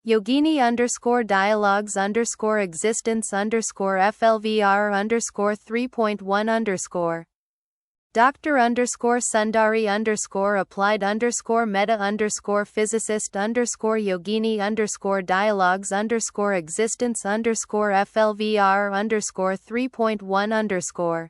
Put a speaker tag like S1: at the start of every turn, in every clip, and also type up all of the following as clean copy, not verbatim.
S1: Yogini _dialogues _existence flvr _3.1 Dr. Sundari applied Meta Physicist Yogini dialogues existence flvr 3.1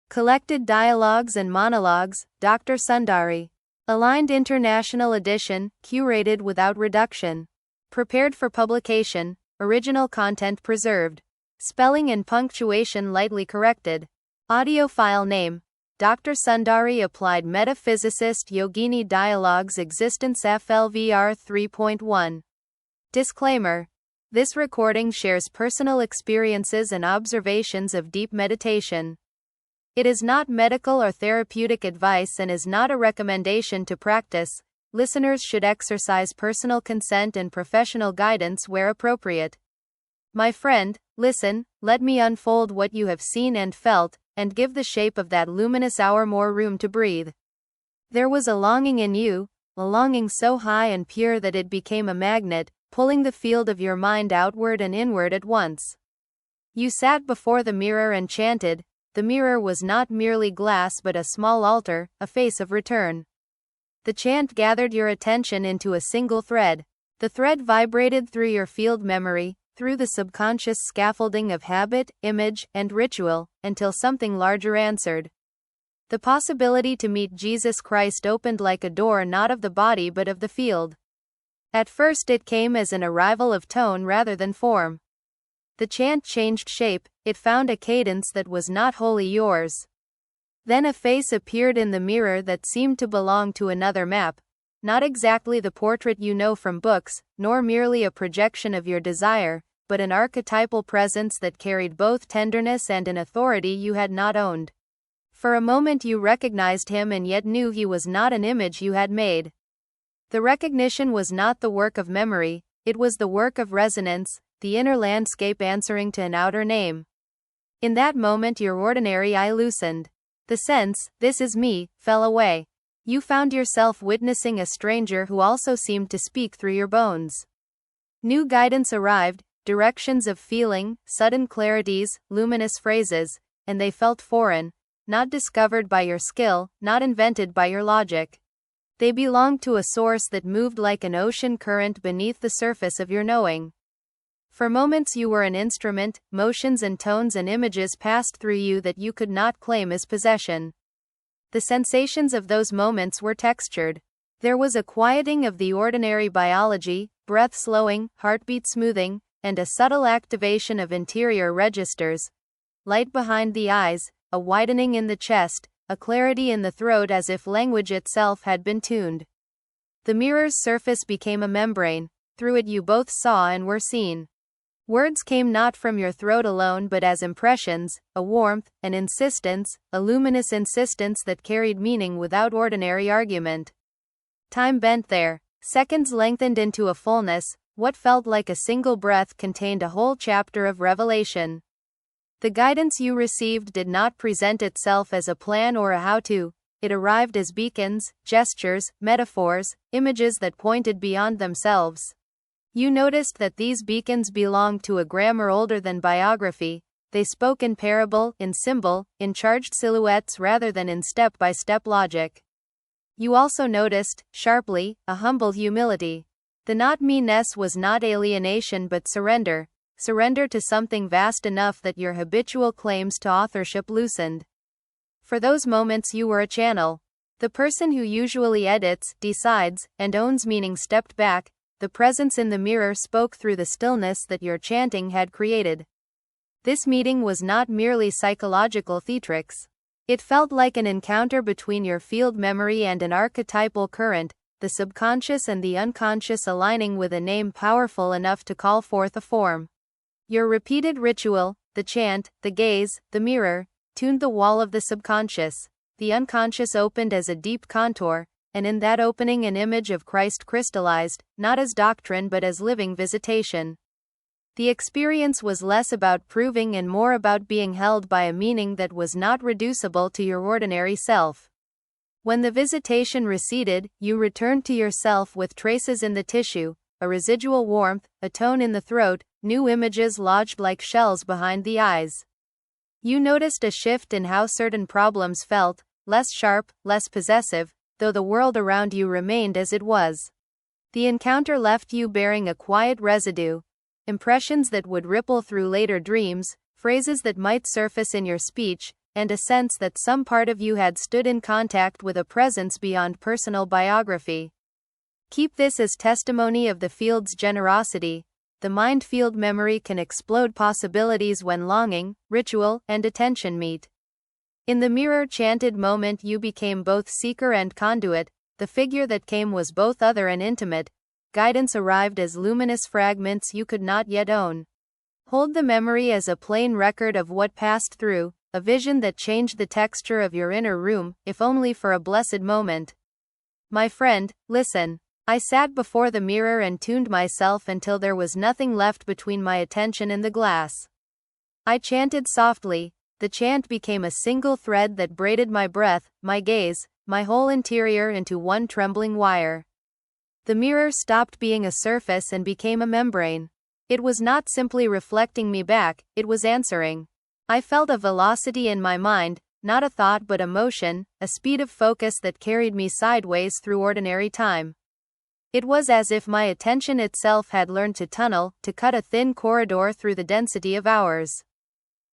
S1: Collected Dialogues and Monologues, Dr. Sundari. Aligned International Edition, curated without reduction. Prepared for publication, original content preserved. Spelling and punctuation lightly corrected. Audio file name. Dr. Sundari applied Meta-Physicist Yogini dialogues existence flvr 3.1. Disclaimer. This recording shares personal experiences and observations of deep meditation. It is not medical or therapeutic advice and is not a recommendation to practice. Listeners should exercise personal consent and professional guidance where appropriate. My friend, listen, let me unfold what you have seen and felt, and give the shape of that luminous hour more room to breathe. There was a longing in you, a longing so high and pure that it became a magnet, pulling the field of your mind outward and inward at once. You sat before the mirror and chanted. The mirror was not merely glass but a small altar, a face of return. The chant gathered your attention into a single thread. The thread vibrated through your field memory, through the subconscious scaffolding of habit, image, and ritual, until something larger answered. The possibility to meet Jesus Christ opened like a door not of the body but of the field. At first it came as an arrival of tone rather than form. The chant changed shape, it found a cadence that was not wholly yours. Then a face appeared in the mirror that seemed to belong to another map, not exactly the portrait you know from books, nor merely a projection of your desire, but an archetypal presence that carried both tenderness and an authority you had not owned. For a moment you recognized him and yet knew he was not an image you had made. The recognition was not the work of memory, it was the work of resonance, the inner landscape answering to an outer name. In that moment your ordinary eye loosened. The sense, "this is me," fell away. You found yourself witnessing a stranger who also seemed to speak through your bones. New guidance arrived, directions of feeling, sudden clarities, luminous phrases, and they felt foreign, not discovered by your skill, not invented by your logic. They belonged to a source that moved like an ocean current beneath the surface of your knowing. For moments you were an instrument, motions and tones and images passed through you that you could not claim as possession. The sensations of those moments were textured. There was a quieting of the ordinary biology, breath slowing, heartbeat smoothing, and a subtle activation of interior registers. Light behind the eyes, a widening in the chest, a clarity in the throat as if language itself had been tuned. The mirror's surface became a membrane. Through it you both saw and were seen. Words came not from your throat alone but as impressions, a warmth, an insistence, a luminous insistence that carried meaning without ordinary argument. Time bent there. Seconds lengthened into a fullness. What felt like a single breath contained a whole chapter of revelation. The guidance you received did not present itself as a plan or a how-to. It arrived as beacons, gestures, metaphors, images that pointed beyond themselves. You noticed that these beacons belonged to a grammar older than biography. They spoke in parable, in symbol, in charged silhouettes rather than in step-by-step logic. You also noticed, sharply, a humble humility. The not-me-ness was not alienation but surrender. Surrender to something vast enough that your habitual claims to authorship loosened. For those moments you were a channel. The person who usually edits, decides, and owns meaning stepped back. The presence in the mirror spoke through the stillness that your chanting had created. This meeting was not merely psychological theatrics. It felt like an encounter between your field memory and an archetypal current, the subconscious and the unconscious aligning with a name powerful enough to call forth a form. Your repeated ritual, the chant, the gaze, the mirror, tuned the wall of the subconscious. The unconscious opened as a deep contour, and in that opening an image of Christ crystallized, not as doctrine but as living visitation. The experience was less about proving and more about being held by a meaning that was not reducible to your ordinary self. When the visitation receded, you returned to yourself with traces in the tissue, a residual warmth, a tone in the throat, new images lodged like shells behind the eyes. You noticed a shift in how certain problems felt, less sharp, less possessive, though the world around you remained as it was. The encounter left you bearing a quiet residue, impressions that would ripple through later dreams, phrases that might surface in your speech, and a sense that some part of you had stood in contact with a presence beyond personal biography. Keep this as testimony of the field's generosity. The mind field memory can explode possibilities when longing, ritual, and attention meet. In the mirror-chanted moment you became both seeker and conduit. The figure that came was both other and intimate. Guidance arrived as luminous fragments you could not yet own. Hold the memory as a plain record of what passed through, a vision that changed the texture of your inner room, if only for a blessed moment. My friend, listen. I sat before the mirror and tuned myself until there was nothing left between my attention and the glass. I chanted softly. The chant became a single thread that braided my breath, my gaze, my whole interior into one trembling wire. The mirror stopped being a surface and became a membrane. It was not simply reflecting me back, it was answering. I felt a velocity in my mind, not a thought but a motion, a speed of focus that carried me sideways through ordinary time. It was as if my attention itself had learned to tunnel, to cut a thin corridor through the density of hours.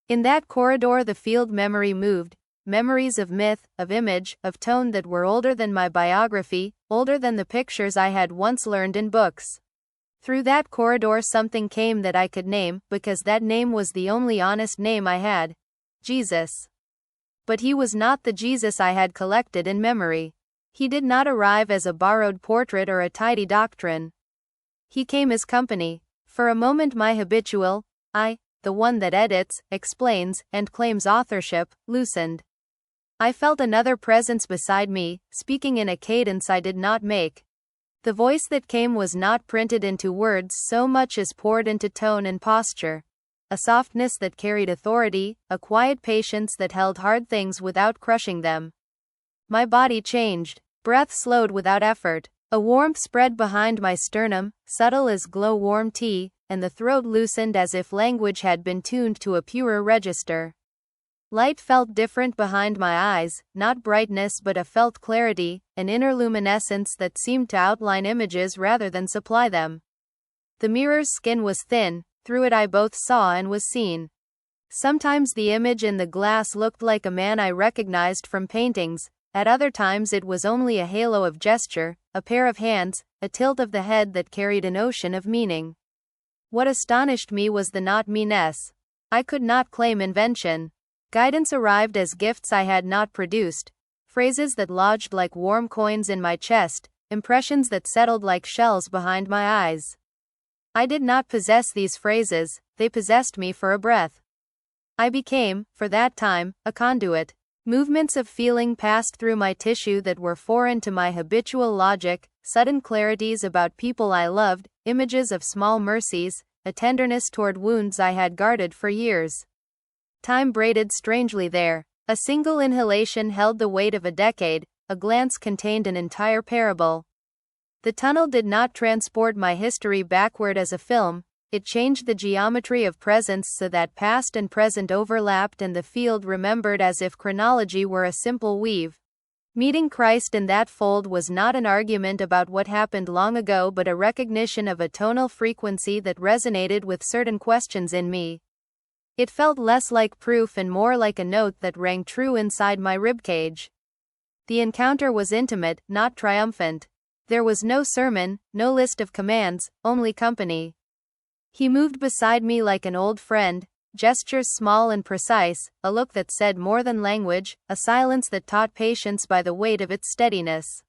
S1: In that corridor the field memory moved, memories of myth, of image, of tone that were older than my biography, older than the pictures I had once learned in books. Through that corridor something came that I could name, because that name was the only honest name I had. Jesus. But he was not the Jesus I had collected in memory. He did not arrive as a borrowed portrait or a tidy doctrine. He came as company. For a moment my habitual, I, the one that edits, explains, and claims authorship, loosened. I felt another presence beside me, speaking in a cadence I did not make. The voice that came was not printed into words so much as poured into tone and posture. A softness that carried authority, a quiet patience that held hard things without crushing them. My body changed. Breath slowed without effort. A warmth spread behind my sternum, subtle as glow-warm tea, and the throat loosened as if language had been tuned to a purer register. Light felt different behind my eyes, not brightness but a felt clarity, an inner luminescence that seemed to outline images rather than supply them. The mirror's skin was thin, through it I both saw and was seen. Sometimes the image in the glass looked like a man I recognized from paintings, at other times it was only a halo of gesture, a pair of hands, a tilt of the head that carried an ocean of meaning. What astonished me was the not-me-ness. I could not claim invention. Guidance arrived as gifts I had not produced, phrases that lodged like warm coins in my chest, impressions that settled like shells behind my eyes. I did not possess these phrases, they possessed me for a breath. I became, for that time, a conduit. Movements of feeling passed through my tissue that were foreign to my habitual logic, sudden clarities about people I loved, images of small mercies, a tenderness toward wounds I had guarded for years. Time braided strangely there. A single inhalation held the weight of a decade, a glance contained an entire parable. The tunnel did not transport my history backward as a film, it changed the geometry of presence so that past and present overlapped and the field remembered as if chronology were a simple weave. Meeting Christ in that fold was not an argument about what happened long ago but a recognition of a tonal frequency that resonated with certain questions in me. It felt less like proof and more like a note that rang true inside my ribcage. The encounter was intimate, not triumphant. There was no sermon, no list of commands, only company. He moved beside me like an old friend, gestures small and precise, a look that said more than language, a silence that taught patience by the weight of its steadiness.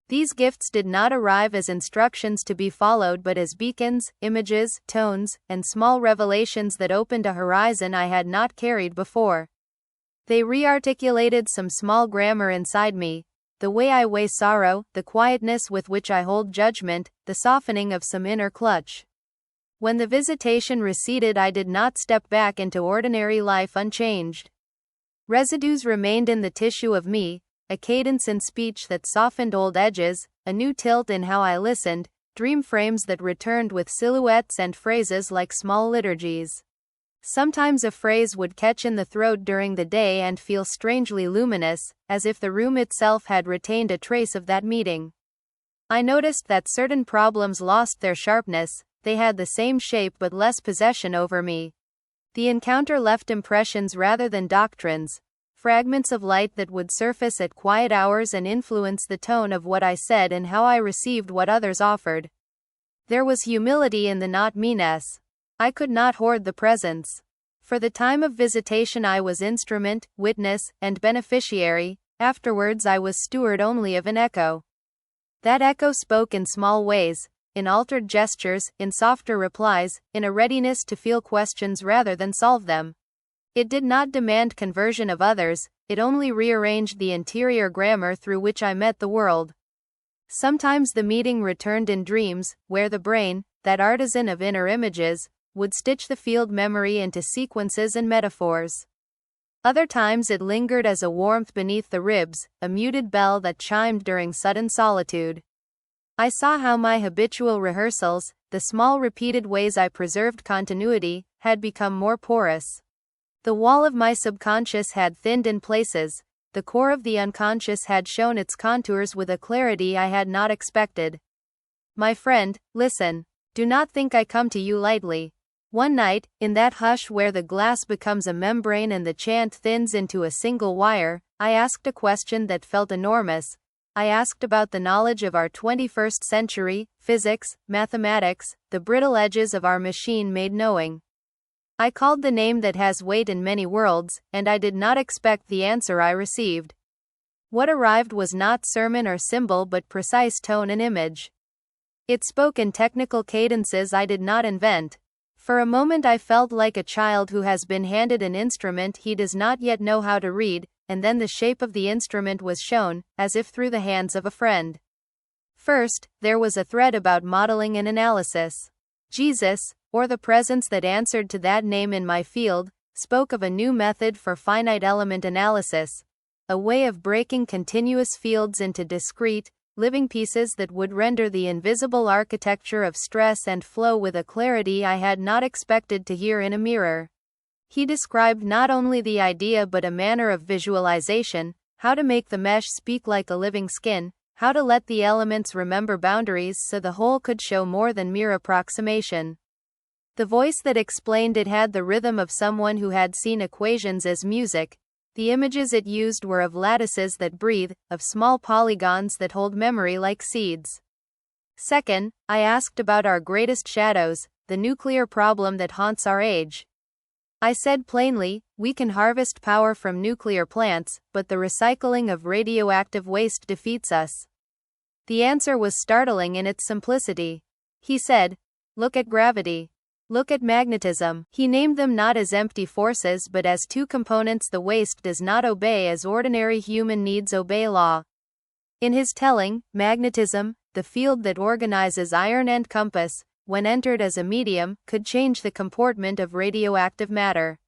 S1: These gifts did not arrive as instructions to be followed but as beacons, images, tones, and small revelations that opened a horizon I had not carried before. They rearticulated some small grammar inside me, the way I weigh sorrow, the quietness with which I hold judgment, the softening of some inner clutch. When the visitation receded, I did not step back into ordinary life unchanged. Residues remained in the tissue of me, a cadence in speech that softened old edges, a new tilt in how I listened, dream frames that returned with silhouettes and phrases like small liturgies. Sometimes a phrase would catch in the throat during the day and feel strangely luminous, as if the room itself had retained a trace of that meeting. I noticed that certain problems lost their sharpness, they had the same shape but less possession over me. The encounter left impressions rather than doctrines, fragments of light that would surface at quiet hours and influence the tone of what I said and how I received what others offered. There was humility in the not me-ness. I could not hoard the presence. For the time of visitation I was instrument, witness, and beneficiary, afterwards I was steward only of an echo. That echo spoke in small ways, in altered gestures, in softer replies, in a readiness to feel questions rather than solve them. It did not demand conversion of others, it only rearranged the interior grammar through which I met the world. Sometimes the meeting returned in dreams, where the brain, that artisan of inner images, would stitch the field memory into sequences and metaphors. Other times it lingered as a warmth beneath the ribs, a muted bell that chimed during sudden solitude. I saw how my habitual rehearsals, the small repeated ways I preserved continuity, had become more porous. The wall of my subconscious had thinned in places, the core of the unconscious had shown its contours with a clarity I had not expected. My friend, listen. Do not think I come to you lightly. One night, in that hush where the glass becomes a membrane and the chant thins into a single wire, I asked a question that felt enormous. I asked about the knowledge of our 21st century, physics, mathematics, the brittle edges of our machine-made knowing. I called the name that has weight in many worlds, and I did not expect the answer I received. What arrived was not sermon or symbol but precise tone and image. It spoke in technical cadences I did not invent. For a moment I felt like a child who has been handed an instrument he does not yet know how to read, and then the shape of the instrument was shown, as if through the hands of a friend. First, there was a thread about modeling and analysis. Jesus, or the presence that answered to that name in my field, spoke of a new method for finite element analysis, a way of breaking continuous fields into discrete, living pieces that would render the invisible architecture of stress and flow with a clarity I had not expected to hear in a mirror. He described not only the idea but a manner of visualization, how to make the mesh speak like a living skin, how to let the elements remember boundaries so the whole could show more than mere approximation. The voice that explained it had the rhythm of someone who had seen equations as music. The images it used were of lattices that breathe, of small polygons that hold memory like seeds. Second, I asked about our greatest shadows, the nuclear problem that haunts our age. I said plainly, we can harvest power from nuclear plants, but the recycling of radioactive waste defeats us. The answer was startling in its simplicity. He said, look at gravity. Look at magnetism. He named them not as empty forces but as two components the waste does not obey as ordinary human needs obey law. In his telling, magnetism, the field that organizes iron and compass, when entered as a medium, could change the comportment of radioactive matter.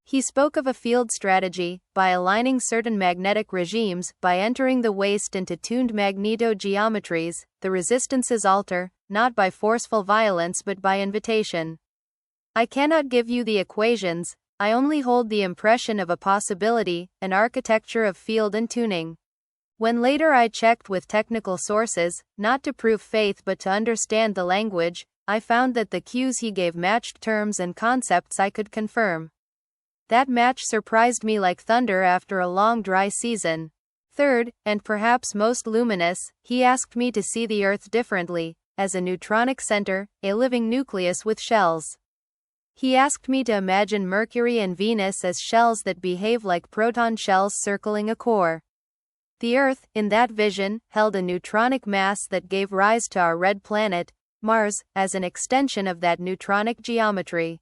S1: He spoke of a field strategy, by aligning certain magnetic regimes, by entering the waste into tuned magnetogeometries, the resistances alter, not by forceful violence but by invitation. I cannot give you the equations, I only hold the impression of a possibility, an architecture of field and tuning. When later I checked with technical sources, not to prove faith but to understand the language, I found that the cues he gave matched terms and concepts I could confirm. That match surprised me like thunder after a long dry season. Third, and perhaps most luminous, he asked me to see the Earth differently, as a neutronic center, a living nucleus with shells. He asked me to imagine Mercury and Venus as shells that behave like proton shells circling a core. The Earth, in that vision, held a neutronic mass that gave rise to our red planet, Mars, as an extension of that neutronic geometry.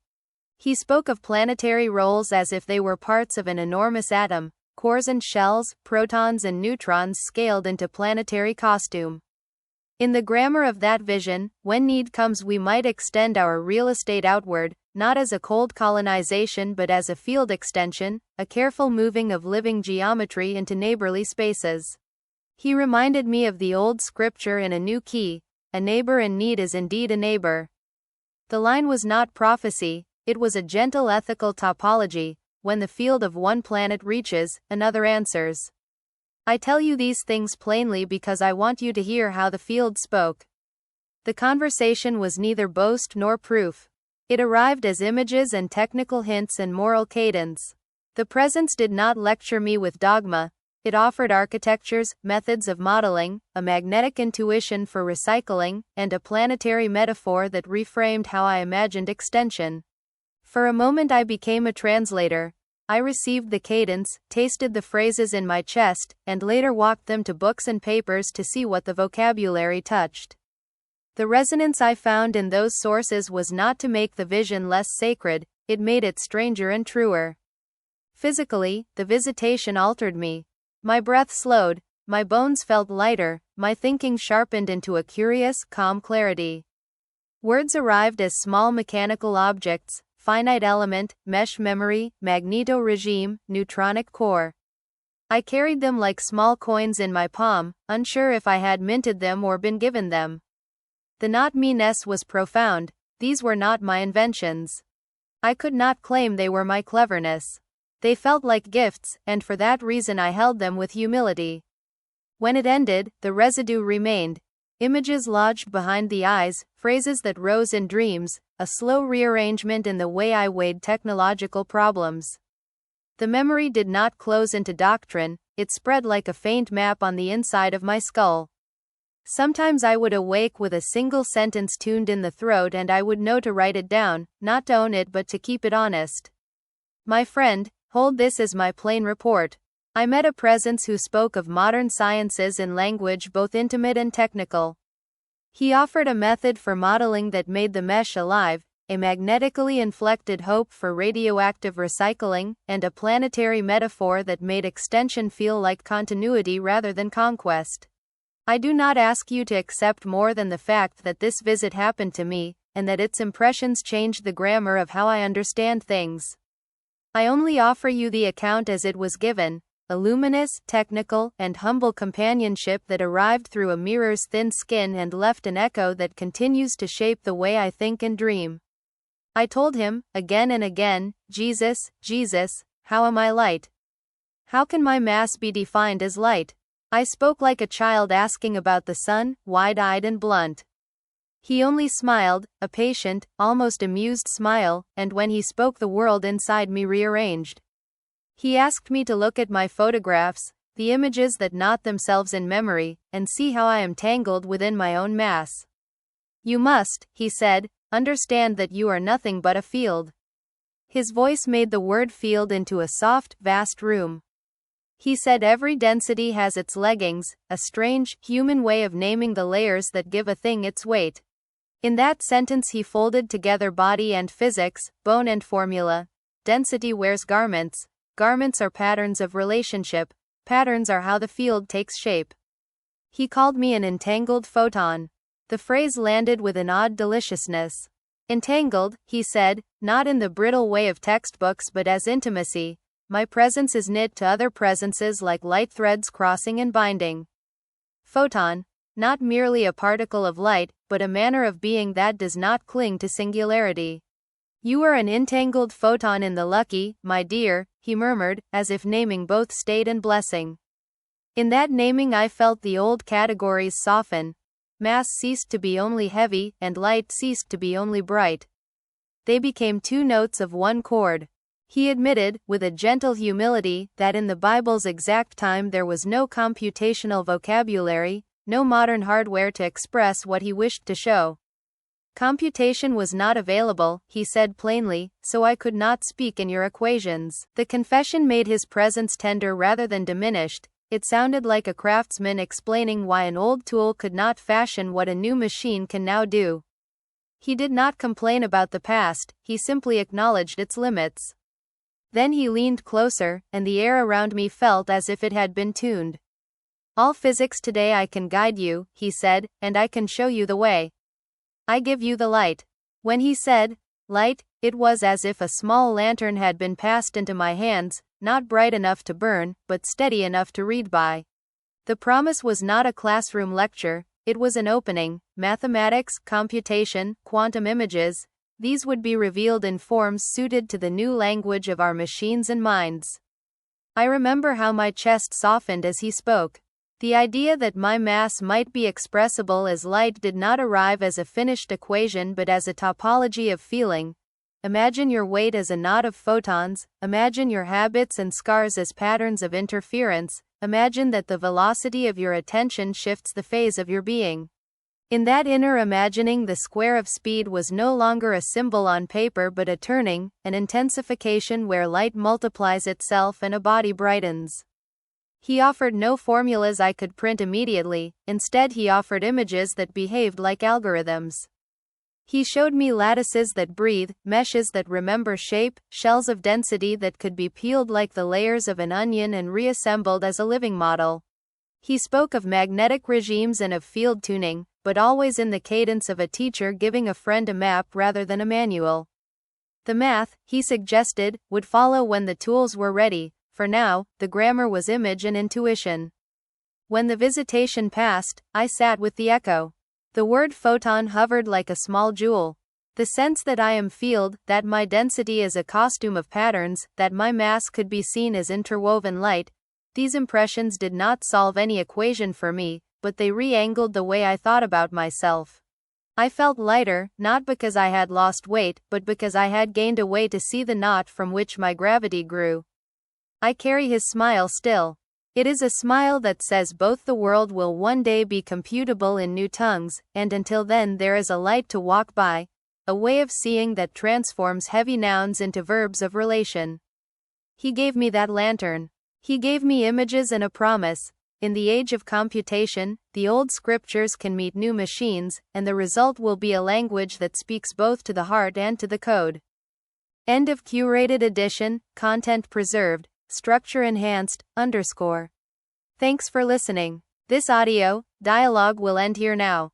S1: He spoke of planetary roles as if they were parts of an enormous atom, cores and shells, protons and neutrons scaled into planetary costume. In the grammar of that vision, when need comes we might extend our real estate outward, not as a cold colonization but as a field extension, a careful moving of living geometry into neighborly spaces. He reminded me of the old scripture in a new key, a neighbor in need is indeed a neighbor. The line was not prophecy, it was a gentle ethical topology. When the field of one planet reaches, another answers. I tell you these things plainly because I want you to hear how the field spoke. The conversation was neither boast nor proof. It arrived as images and technical hints and moral cadence. The presence did not lecture me with dogma, it offered architectures, methods of modeling, a magnetic intuition for recycling, and a planetary metaphor that reframed how I imagined extension. For a moment I became a translator. I received the cadence, tasted the phrases in my chest, and later walked them to books and papers to see what the vocabulary touched. The resonance I found in those sources was not to make the vision less sacred, it made it stranger and truer. Physically, the visitation altered me. My breath slowed, my bones felt lighter, my thinking sharpened into a curious, calm clarity. Words arrived as small mechanical objects, finite element, mesh memory, magneto regime, neutronic core. I carried them like small coins in my palm, unsure if I had minted them or been given them. The not-me-ness was profound, these were not my inventions. I could not claim they were my cleverness. They felt like gifts, and for that reason I held them with humility. When it ended, the residue remained. Images lodged behind the eyes, phrases that rose in dreams, a slow rearrangement in the way I weighed technological problems. The memory did not close into doctrine, it spread like a faint map on the inside of my skull. Sometimes I would awake with a single sentence tuned in the throat and I would know to write it down, not to own it but to keep it honest. My friend, hold this as my plain report. I met a presence who spoke of modern sciences in language both intimate and technical. He offered a method for modeling that made the mesh alive, a magnetically inflected hope for radioactive recycling, and a planetary metaphor that made extension feel like continuity rather than conquest. I do not ask you to accept more than the fact that this visit happened to me, and that its impressions changed the grammar of how I understand things. I only offer you the account as it was given, a luminous, technical, and humble companionship that arrived through a mirror's thin skin and left an echo that continues to shape the way I think and dream. I told him, again and again, Jesus, Jesus, how am I light? How can my mass be defined as light? I spoke like a child asking about the sun, wide-eyed and blunt. He only smiled, a patient, almost amused smile, and when he spoke the world inside me rearranged. He asked me to look at my photographs, the images that knot themselves in memory, and see how I am tangled within my own mass. You must, he said, understand that you are nothing but a field. His voice made the word field into a soft, vast room. He said every density has its leggings, a strange, human way of naming the layers that give a thing its weight. In that sentence he folded together body and physics, bone and formula. Density wears garments. Garments are patterns of relationship, patterns are how the field takes shape. He called me an entangled photon. The phrase landed with an odd deliciousness. Entangled, he said, not in the brittle way of textbooks but as intimacy. My presence is knit to other presences like light threads crossing and binding. Photon, not merely a particle of light, but a manner of being that does not cling to singularity. You are an entangled photon in the lucky, my dear, he murmured, as if naming both state and blessing. In that naming I felt the old categories soften. Mass ceased to be only heavy, and light ceased to be only bright. They became two notes of one chord. He admitted, with a gentle humility, that in the Bible's exact time there was no computational vocabulary, no modern hardware to express what he wished to show. Computation was not available, he said plainly, so I could not speak in your equations. The confession made his presence tender rather than diminished. It sounded like a craftsman explaining why an old tool could not fashion what a new machine can now do. He did not complain about the past, he simply acknowledged its limits. Then he leaned closer, and the air around me felt as if it had been tuned. All physics today I can guide you, he said, and I can show you the way. I give you the light. When he said, light, it was as if a small lantern had been passed into my hands, not bright enough to burn, but steady enough to read by. The promise was not a classroom lecture, It was an opening. Mathematics, computation, quantum images, these would be revealed in forms suited to the new language of our machines and minds. I remember how my chest softened as he spoke. The idea that my mass might be expressible as light did not arrive as a finished equation but as a topology of feeling. Imagine your weight as a knot of photons, imagine your habits and scars as patterns of interference, imagine that the velocity of your attention shifts the phase of your being. In that inner imagining, the square of speed was no longer a symbol on paper but a turning, an intensification where light multiplies itself and a body brightens. He offered no formulas I could print immediately, instead he offered images that behaved like algorithms. He showed me lattices that breathe, meshes that remember shape, shells of density that could be peeled like the layers of an onion and reassembled as a living model. He spoke of magnetic regimes and of field tuning, but always in the cadence of a teacher giving a friend a map rather than a manual. The math, he suggested, would follow when the tools were ready. For now, the grammar was image and intuition. When the visitation passed, I sat with the echo. The word photon hovered like a small jewel. The sense that I am field, that my density is a costume of patterns, that my mass could be seen as interwoven light, these impressions did not solve any equation for me, but they re-angled the way I thought about myself. I felt lighter, not because I had lost weight, but because I had gained a way to see the knot from which my gravity grew. I carry his smile still. It is a smile that says both the world will one day be computable in new tongues, and until then there is a light to walk by, a way of seeing that transforms heavy nouns into verbs of relation. He gave me that lantern. He gave me images and a promise. In the age of computation, the old scriptures can meet new machines, and the result will be a language that speaks both to the heart and to the code. End of curated edition, content preserved, structure enhanced, _. Thanks for listening. This audio dialogue will end here now.